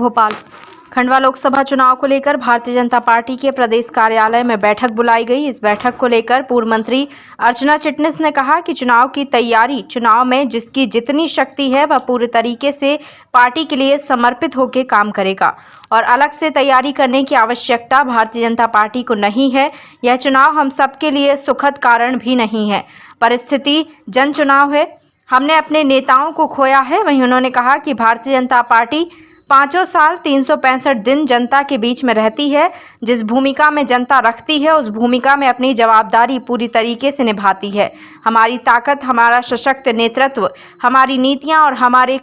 भोपाल खंडवा लोकसभा चुनाव को लेकर भारतीय जनता पार्टी के प्रदेश कार्यालय में बैठक बुलाई गई। इस बैठक को लेकर पूर्व मंत्री अर्चना चिटनिस ने कहा कि चुनाव की तैयारी, चुनाव में जिसकी जितनी शक्ति है वह पूरे तरीके से पार्टी के लिए समर्पित होकर काम करेगा और अलग से तैयारी करने की आवश्यकता भारतीय जनता पार्टी को नहीं है। यह चुनाव हम सबके लिए सुखद कारण भी नहीं है। परिस्थिति जन चुनाव है, हमने अपने नेताओं को खोया है। वहीं उन्होंने कहा कि भारतीय जनता पार्टी 5 साल 365 दिन जनता के बीच में रहती है। जिस भूमिका में जनता रखती है उस भूमिका में अपनी जवाबदारी पूरी तरीके से निभाती है। हमारी ताकत, हमारा सशक्त नेतृत्व, हमारी नीतियां और हमारे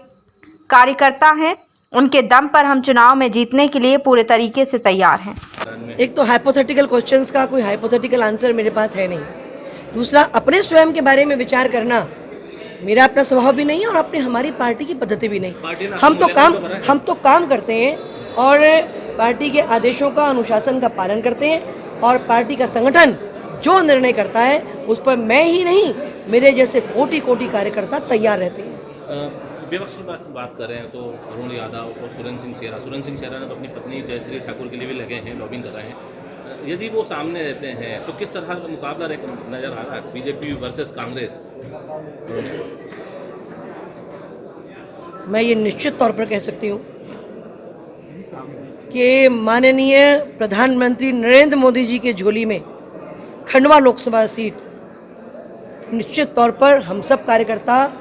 कार्यकर्ता हैं। उनके दम पर हम चुनाव में जीतने के लिए पूरे तरीके से तैयार हैं। एक तो हाइपोथेटिकल क्वेश्चंस का कोई हाइपोथेटिकल आंसर मेरे पास है नहीं। दूसरा, अपने स्वयं के बारे में विचार करना मेरा अपना स्वभाव भी नहीं है और अपने हमारी पार्टी की पद्धति भी नहीं। हम तो काम करते हैं और पार्टी के आदेशों का, अनुशासन का पालन करते हैं और पार्टी का संगठन जो निर्णय करता है उस पर मैं ही नहीं, मेरे जैसे कोटि कोटि कार्यकर्ता तैयार रहते हैं। विपक्ष की बात कर रहे हैं तो अरुण यादव और सुरेंद्र सिंह शेरा ने अपनी पत्नी जयश्री ठाकुर के लिए भी लगे हैं, लॉबिंग कर रहे हैं। यदि वो सामने रहते हैं तो किस तरह का मुकाबला नजर आ रहा है, बीजेपी वर्सेस कांग्रेस? मैं ये निश्चित तौर पर कह सकती हूँ कि माननीय प्रधानमंत्री नरेंद्र मोदी जी के झोली में खंडवा लोकसभा सीट निश्चित तौर पर हम सब कार्यकर्ता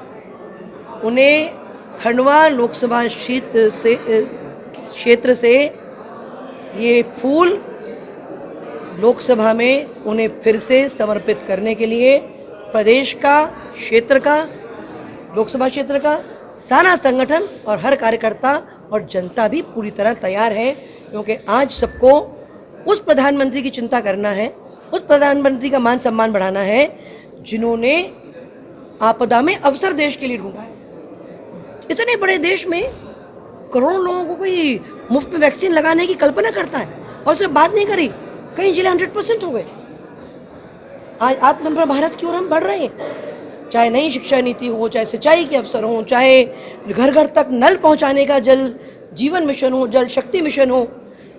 उन्हें खंडवा लोकसभा क्षेत्र से ये फूल लोकसभा में उन्हें फिर से समर्पित करने के लिए प्रदेश का, क्षेत्र का, लोकसभा क्षेत्र का सारा संगठन और हर कार्यकर्ता और जनता भी पूरी तरह तैयार है। क्योंकि आज सबको उस प्रधानमंत्री की चिंता करना है, उस प्रधानमंत्री का मान सम्मान बढ़ाना है जिन्होंने आपदा में अवसर देश के लिए ढूंढा है। इतने बड़े देश में करोड़ों लोगों को कोई मुफ्त में वैक्सीन लगाने की कल्पना करता है और सिर्फ बात नहीं करी, कई जिले 100% हो गए। आज आत्मनिर्भर भारत की ओर हम बढ़ रहे हैं। चाहे नई शिक्षा नीति हो, चाहे सिंचाई के अवसर हो, चाहे घर घर तक नल पहुंचाने का जल जीवन मिशन हो, जल शक्ति मिशन हो,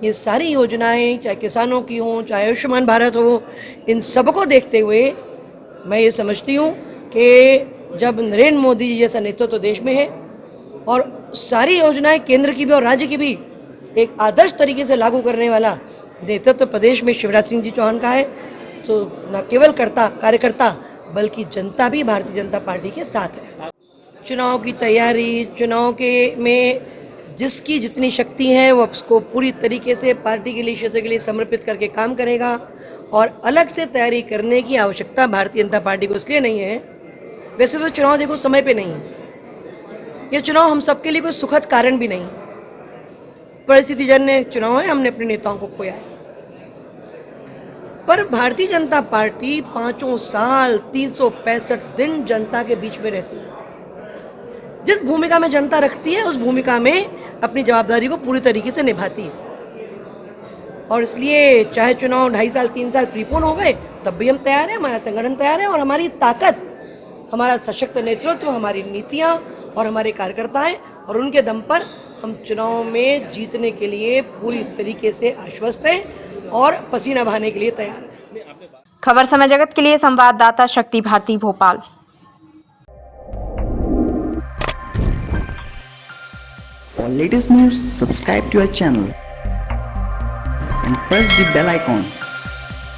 ये सारी योजनाएं चाहे किसानों की हो, चाहे आयुष्मान भारत हो, इन सबको देखते हुए मैं ये समझती हूँ कि जब नरेंद्र मोदी जी जैसा नेतृत्व तो देश में है और सारी योजनाएं केंद्र की भी और राज्य की भी एक आदर्श तरीके से लागू करने वाला नेतृत्व प्रदेश में शिवराज सिंह जी चौहान का है, तो न केवल कार्यकर्ता बल्कि जनता भी भारतीय जनता पार्टी के साथ है। चुनाव की तैयारी, चुनाव के में जिसकी जितनी शक्ति है वो उसको पूरी तरीके से पार्टी के लिए, क्षेत्र के लिए समर्पित करके काम करेगा और अलग से तैयारी करने की आवश्यकता भारतीय जनता पार्टी को इसलिए नहीं है। वैसे तो चुनाव देखो समय पे नहीं है, ये चुनाव हम सबके लिए कोई सुखद कारण भी नहीं। परिस्थिति जन्य चुनाव है, हमने अपने नेताओं को खोया है। पर भारतीय जनता पार्टी 5 साल 365 दिन जनता के बीच में रहती है। जिस भूमिका में जनता रखती है उस भूमिका में अपनी जवाबदारी को पूरी तरीके से निभाती है और इसलिए चाहे चुनाव 2.5 साल 3 साल प्रीपोन हो गए तब भी हम तैयार हैं, हमारा संगठन तैयार है और हमारी ताकत, हमारा सशक्त नेतृत्व, हमारी नीतियां और हमारे कार्यकर्ता हैं और उनके दम पर हम चुनाव में जीतने के लिए पूरी तरीके से आश्वस्त हैं और पसीना बहाने के लिए तैयार हैं। खबर समय जगत के लिए संवाददाता शक्ति Bharti, Bhopal. For latest news, subscribe to our channel and press the bell icon.